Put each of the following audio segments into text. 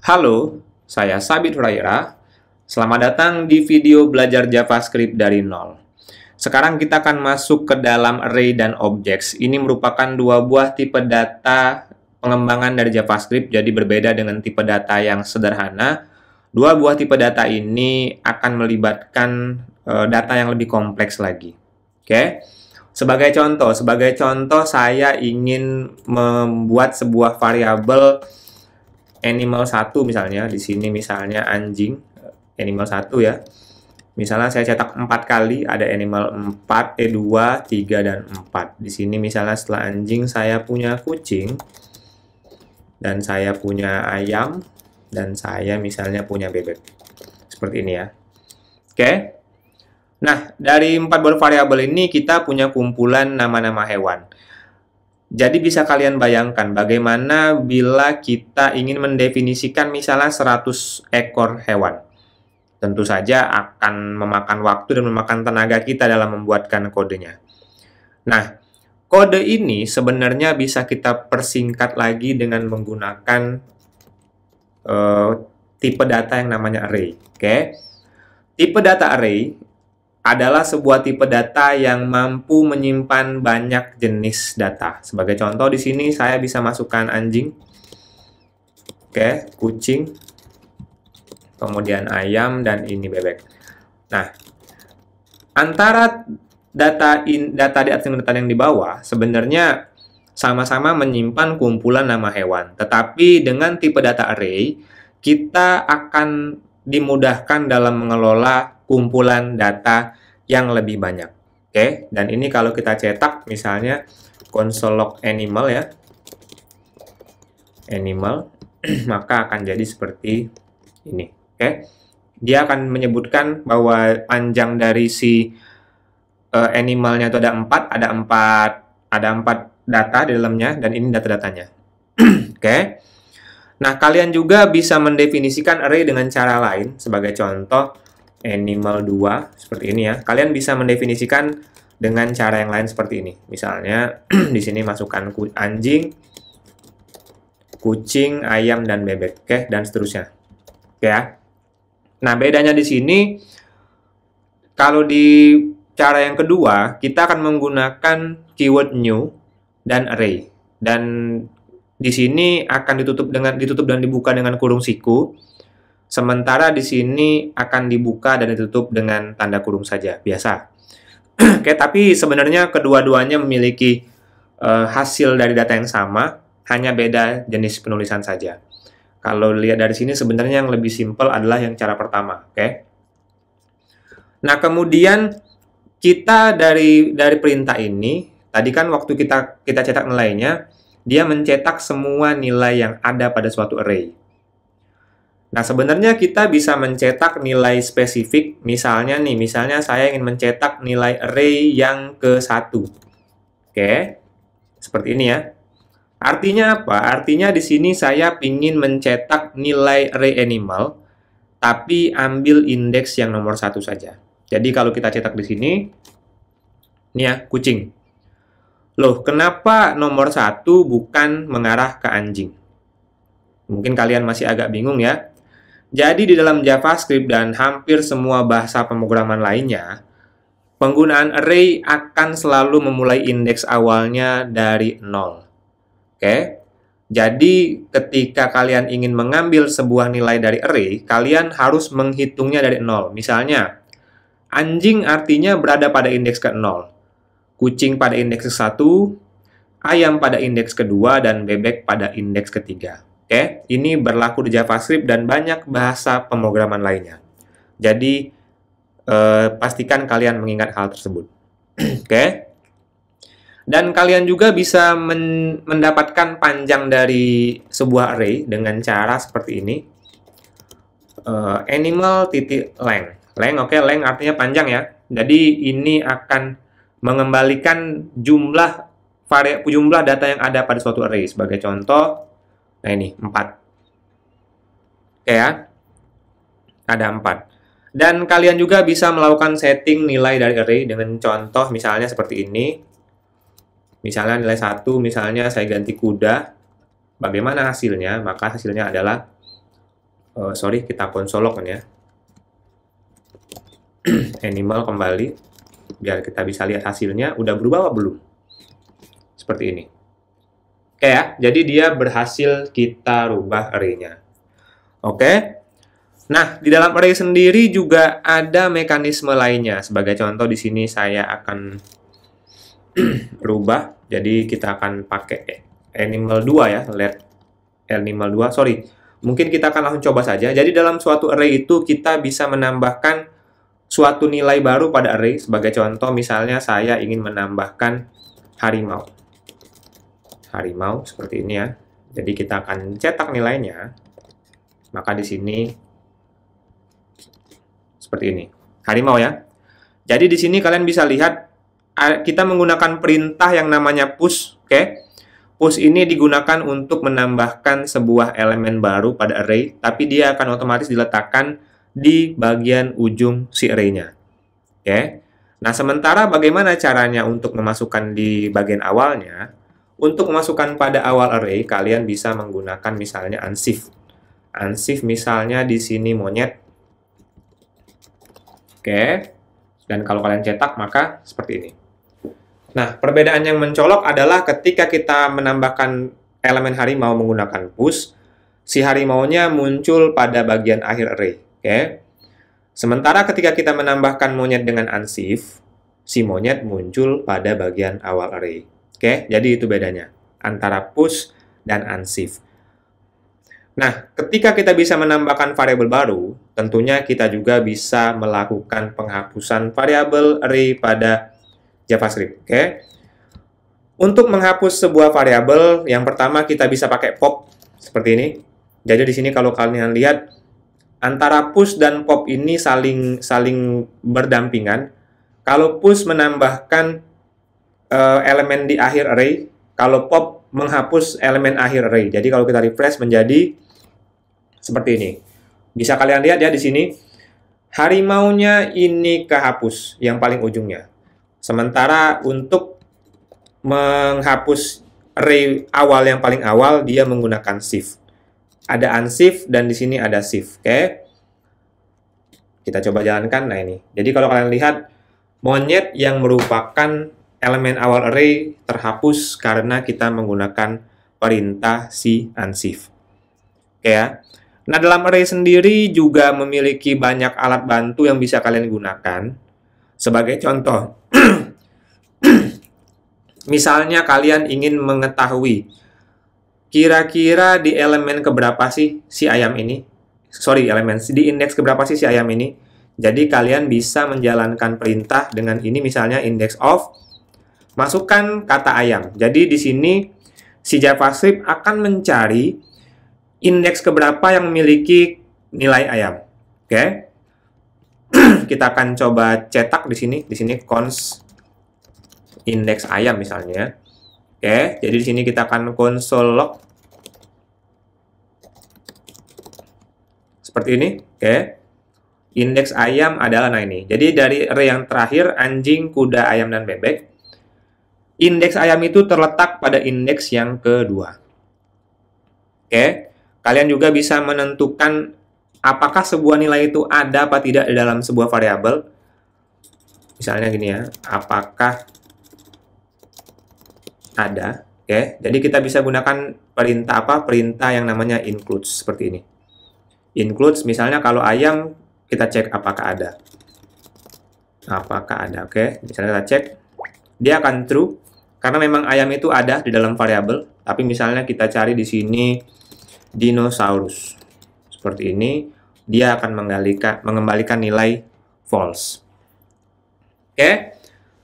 Halo, saya Sabit Hurairah. Selamat datang di video belajar JavaScript dari nol. Sekarang kita akan masuk ke dalam array dan objects. Ini merupakan dua buah tipe data pengembangan dari JavaScript, jadi berbeda dengan tipe data yang sederhana. Dua buah tipe data ini akan melibatkan data yang lebih kompleks lagi. Oke? Sebagai contoh saya ingin membuat sebuah variabel animal 1 misalnya, di sini misalnya anjing, animal 1 ya. Misalnya saya cetak 4 kali, ada animal 4, 2, 3, dan 4. Di sini misalnya setelah anjing saya punya kucing, dan saya punya ayam, dan saya misalnya punya bebek. Seperti ini ya. Oke. Nah, dari 4 buah variabel ini kita punya kumpulan nama-nama hewan. Jadi bisa kalian bayangkan bagaimana bila kita ingin mendefinisikan misalnya 100 ekor hewan. Tentu saja akan memakan waktu dan memakan tenaga kita dalam membuatkan kodenya. Nah, kode ini sebenarnya bisa kita persingkat lagi dengan menggunakan tipe data yang namanya array. Oke? Tipe data array adalah sebuah tipe data yang mampu menyimpan banyak jenis data. Sebagai contoh di sini saya bisa masukkan anjing, oke, kucing, kemudian ayam, dan ini bebek. Nah, antara data di atas dan data yang di bawah sebenarnya sama-sama menyimpan kumpulan nama hewan. Tetapi dengan tipe data array, kita akan dimudahkan dalam mengelola kumpulan data yang lebih banyak. Oke, dan ini kalau kita cetak misalnya console log animal ya. Animal maka akan jadi seperti ini. Oke. Dia akan menyebutkan bahwa panjang dari si animalnya itu ada 4 data di dalamnya, dan ini data-datanya. Oke. Nah, kalian juga bisa mendefinisikan array dengan cara lain. Sebagai contoh, animal 2 seperti ini ya. Kalian bisa mendefinisikan dengan cara yang lain seperti ini. Misalnya di sini masukkan anjing, kucing, ayam, dan bebek, oke, dan seterusnya. Oke ya. Nah, bedanya di sini kalau di cara yang kedua, kita akan menggunakan keyword new dan array. Dan di sini akan ditutup dan dibuka dengan kurung siku. Sementara di sini akan dibuka dan ditutup dengan tanda kurung saja, biasa. Oke, tapi sebenarnya kedua-duanya memiliki hasil dari data yang sama, hanya beda jenis penulisan saja. Kalau lihat dari sini sebenarnya yang lebih simpel adalah yang cara pertama, oke? Nah, kemudian kita dari perintah ini, tadi kan waktu kita cetak nilainya, dia mencetak semua nilai yang ada pada suatu array. Nah, sebenarnya kita bisa mencetak nilai spesifik, misalnya saya ingin mencetak nilai array yang ke-1. Oke, seperti ini ya. Artinya apa? Artinya di sini saya ingin mencetak nilai array animal, tapi ambil indeks yang nomor 1 saja. Jadi kalau kita cetak di sini, ini ya, kucing. Loh, kenapa nomor 1 bukan mengarah ke anjing? Mungkin kalian masih agak bingung ya. Jadi di dalam JavaScript dan hampir semua bahasa pemrograman lainnya, penggunaan array akan selalu memulai indeks awalnya dari 0. Oke? Jadi ketika kalian ingin mengambil sebuah nilai dari array, kalian harus menghitungnya dari 0. Misalnya, anjing artinya berada pada indeks ke-0, kucing pada indeks ke-1, ayam pada indeks ke-2, dan bebek pada indeks ke-3. Oke, ini berlaku di JavaScript dan banyak bahasa pemrograman lainnya. Jadi, pastikan kalian mengingat hal tersebut. Oke. Dan kalian juga bisa mendapatkan panjang dari sebuah array dengan cara seperti ini. Animal titik length. Length, oke, length artinya panjang ya. Jadi, ini akan mengembalikan jumlah data yang ada pada suatu array. Sebagai contoh, nah ini, 4. Oke ya. Ada 4. Dan kalian juga bisa melakukan setting nilai dari array dengan contoh misalnya seperti ini. Misalnya nilai 1, misalnya saya ganti kuda. Bagaimana hasilnya? Maka hasilnya adalah sorry, kita console log ya. Animal kembali, biar kita bisa lihat hasilnya udah berubah apa belum. Seperti ini. Oke ya, jadi dia berhasil kita rubah array-nya. Oke. Nah, di dalam array sendiri juga ada mekanisme lainnya. Sebagai contoh di sini saya akan rubah. Jadi kita akan pakai animal 2 ya, let animal 2. Sorry, mungkin kita akan langsung coba saja. Jadi dalam suatu array itu kita bisa menambahkan suatu nilai baru pada array. Sebagai contoh, misalnya saya ingin menambahkan harimau. Harimau seperti ini ya. Jadi kita akan cetak nilainya. Maka di sini seperti ini. Harimau ya. Jadi di sini kalian bisa lihat kita menggunakan perintah yang namanya push, oke? Push ini digunakan untuk menambahkan sebuah elemen baru pada array, tapi dia akan otomatis diletakkan di bagian ujung si array-nya. Oke. Nah, sementara bagaimana caranya untuk memasukkan di bagian awalnya? Untuk memasukkan pada awal array, kalian bisa menggunakan misalnya unshift. Unshift misalnya di sini monyet. Oke. Dan kalau kalian cetak, maka seperti ini. Nah, perbedaan yang mencolok adalah ketika kita menambahkan elemen harimau menggunakan push, si harimaunya muncul pada bagian akhir array. Oke. Sementara ketika kita menambahkan monyet dengan unshift, si monyet muncul pada bagian awal array. Oke, jadi itu bedanya antara push dan unshift. Nah, ketika kita bisa menambahkan variabel baru, tentunya kita juga bisa melakukan penghapusan variabel array pada JavaScript. Oke. Untuk menghapus sebuah variabel, yang pertama kita bisa pakai pop seperti ini. Jadi di sini kalau kalian lihat antara push dan pop ini saling berdampingan. Kalau push menambahkan elemen di akhir array, kalau pop menghapus elemen akhir array. Jadi kalau kita refresh menjadi seperti ini. Bisa kalian lihat ya di sini, harimaunya ini kehapus yang paling ujungnya. Sementara untuk menghapus array awal yang paling awal, dia menggunakan shift. Ada unshift dan di sini ada shift. Oke. Kita coba jalankan. Nah ini. Jadi kalau kalian lihat, monyet yang merupakan elemen awal array terhapus karena kita menggunakan perintah si unshift. Oke ya. Nah, dalam array sendiri juga memiliki banyak alat bantu yang bisa kalian gunakan. Sebagai contoh, misalnya kalian ingin mengetahui kira-kira di elemen keberapa sih si ayam ini? Sorry, di indeks keberapa sih si ayam ini? Jadi kalian bisa menjalankan perintah dengan ini, misalnya index of, masukkan kata ayam. Jadi di sini si JavaScript akan mencari indeks keberapa yang memiliki nilai ayam. Oke. Kita akan coba cetak di sini. Di sini const indeks ayam misalnya. Oke, jadi di sini kita akan console log seperti ini. Oke. Indeks ayam adalah nah ini. Jadi dari array yang terakhir anjing, kuda, ayam dan bebek. Indeks ayam itu terletak pada indeks yang kedua. Oke. Kalian juga bisa menentukan apakah sebuah nilai itu ada apa tidak di dalam sebuah variabel. Misalnya gini ya, apakah ada. Oke, jadi kita bisa gunakan perintah apa? Perintah yang namanya includes seperti ini. Includes misalnya kalau ayam kita cek apakah ada. Apakah ada? Oke, misalnya kita cek, dia akan true karena memang ayam itu ada di dalam variabel. Tapi misalnya kita cari di sini dinosaurus seperti ini, dia akan mengembalikan nilai false. Oke.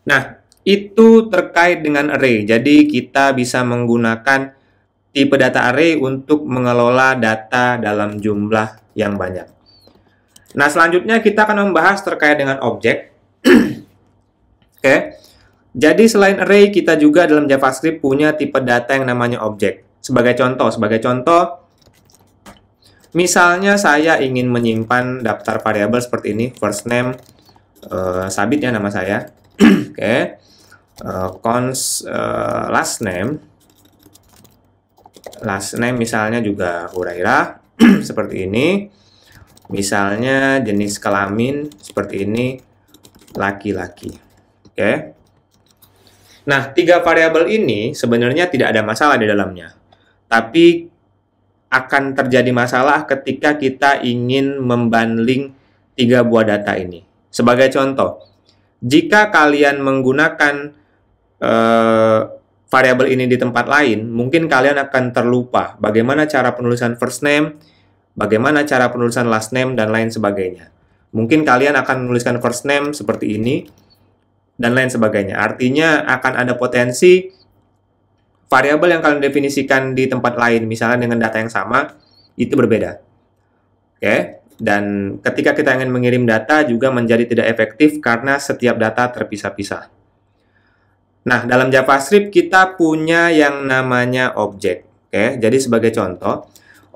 Nah, itu terkait dengan array. Jadi kita bisa menggunakan tipe data array untuk mengelola data dalam jumlah yang banyak. Nah, selanjutnya kita akan membahas terkait dengan objek. Oke. Jadi selain array, kita juga dalam JavaScript punya tipe data yang namanya objek. Sebagai contoh, misalnya saya ingin menyimpan daftar variabel seperti ini, first name, Sabit ya nama saya. Oke. Const last name misalnya juga Hurairah. seperti ini. Misalnya jenis kelamin seperti ini, laki-laki. Oke. Nah, 3 variabel ini sebenarnya tidak ada masalah di dalamnya. Tapi akan terjadi masalah ketika kita ingin membundling 3 buah data ini. Sebagai contoh, jika kalian menggunakan variabel ini di tempat lain, mungkin kalian akan terlupa bagaimana cara penulisan first name, bagaimana cara penulisan last name, dan lain sebagainya. Mungkin kalian akan menuliskan first name seperti ini, dan lain sebagainya. Artinya akan ada potensi variabel yang kalian definisikan di tempat lain, misalnya dengan data yang sama, itu berbeda. Oke, dan ketika kita ingin mengirim data juga menjadi tidak efektif karena setiap data terpisah-pisah. Nah, dalam JavaScript kita punya yang namanya objek. Oke, jadi sebagai contoh,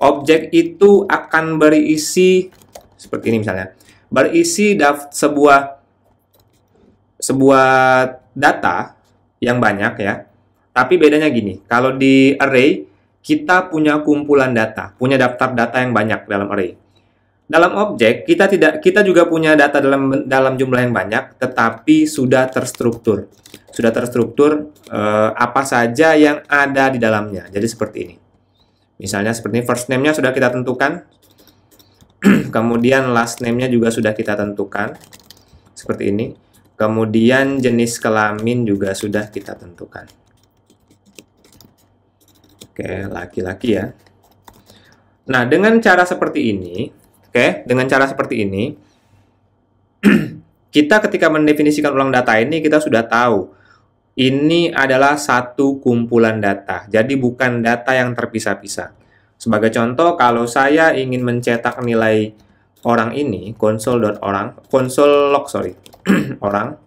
objek itu akan berisi seperti ini misalnya. Berisi sebuah data yang banyak ya. Tapi bedanya gini, kalau di array kita punya kumpulan data, punya daftar data yang banyak dalam array. Dalam objek kita juga punya data dalam jumlah yang banyak, tetapi sudah terstruktur. Sudah terstruktur apa saja yang ada di dalamnya. Jadi seperti ini. Misalnya seperti ini, first name-nya sudah kita tentukan. Kemudian last name-nya juga sudah kita tentukan. Seperti ini. Kemudian jenis kelamin juga sudah kita tentukan. Oke, laki-laki ya. Nah, dengan cara seperti ini, kita ketika mendefinisikan ulang data ini, kita sudah tahu ini adalah satu kumpulan data. Jadi bukan data yang terpisah-pisah. Sebagai contoh, kalau saya ingin mencetak nilai orang ini, orang,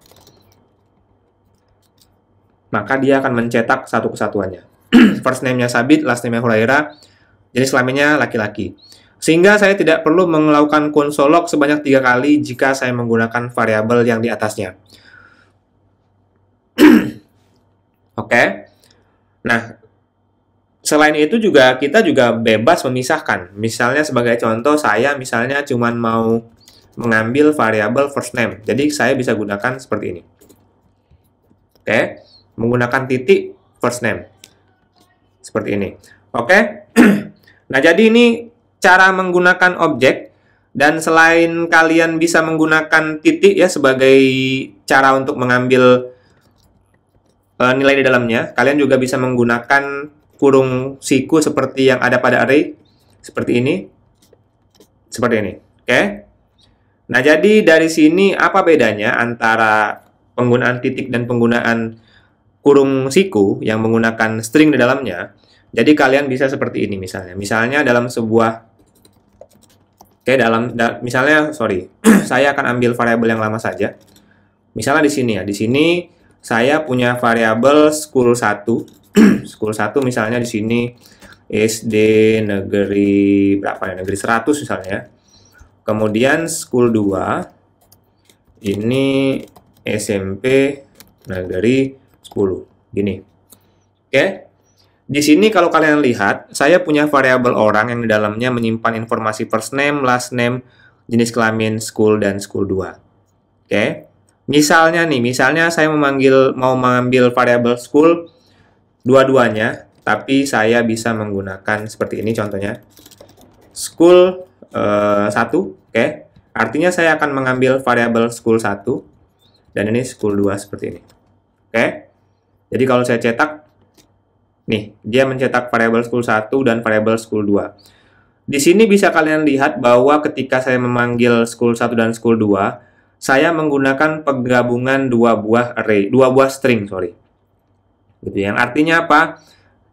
maka dia akan mencetak satu kesatuannya. First name-nya Sabit, last name-nya Hulaira, jenis kelaminnya laki-laki. Sehingga saya tidak perlu melakukan console log sebanyak 3 kali jika saya menggunakan variabel yang di atasnya. Oke. Nah, selain itu juga kita juga bebas memisahkan. Misalnya sebagai contoh, saya misalnya cuma mau mengambil variabel first name. Jadi saya bisa gunakan seperti ini. Oke, menggunakan titik first name. Seperti ini. Oke. Nah, jadi ini cara menggunakan objek, dan selain kalian bisa menggunakan titik ya sebagai cara untuk mengambil nilai di dalamnya, kalian juga bisa menggunakan kurung siku seperti yang ada pada array, seperti ini. Seperti ini. Oke. Nah, jadi dari sini apa bedanya antara penggunaan titik dan penggunaan kurung siku yang menggunakan string di dalamnya? Jadi kalian bisa seperti ini misalnya. Misalnya dalam sebuah saya akan ambil variabel yang lama saja. Misalnya di sini ya. Di sini saya punya variabel school 1. School 1 misalnya di sini SD negeri berapa ya? Negeri 100 misalnya. Kemudian school 2 ini SMP negeri 10. Gini. Oke. Di sini kalau kalian lihat, saya punya variabel orang yang di dalamnya menyimpan informasi first name, last name, jenis kelamin, school, dan school 2. Oke. Misalnya saya mau mengambil variabel school dua-duanya, tapi saya bisa menggunakan seperti ini contohnya. School 1, oke. Artinya saya akan mengambil variabel school 1 dan ini school 2 seperti ini. Oke. Jadi kalau saya cetak nih, dia mencetak variabel school 1 dan variabel school 2. Di sini bisa kalian lihat bahwa ketika saya memanggil school 1 dan school 2, saya menggunakan penggabungan dua buah string. Gitu. Yang artinya apa?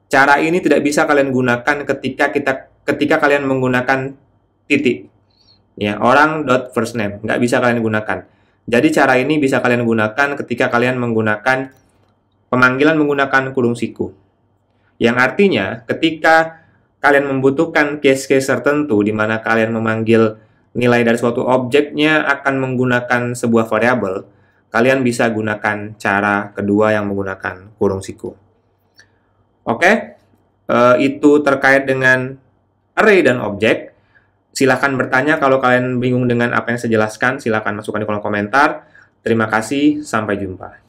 Cara ini tidak bisa kalian gunakan ketika kalian menggunakan titik. Ya, orang.firstName. Nggak bisa kalian gunakan. Jadi cara ini bisa kalian gunakan ketika kalian menggunakan pemanggilan menggunakan kurung siku. Yang artinya, ketika kalian membutuhkan case-case tertentu di mana kalian memanggil nilai dari suatu objeknya akan menggunakan sebuah variabel, kalian bisa gunakan cara kedua yang menggunakan kurung siku. Oke, itu terkait dengan array dan objek. Silahkan bertanya kalau kalian bingung dengan apa yang saya jelaskan, silahkan masukkan di kolom komentar. Terima kasih, sampai jumpa.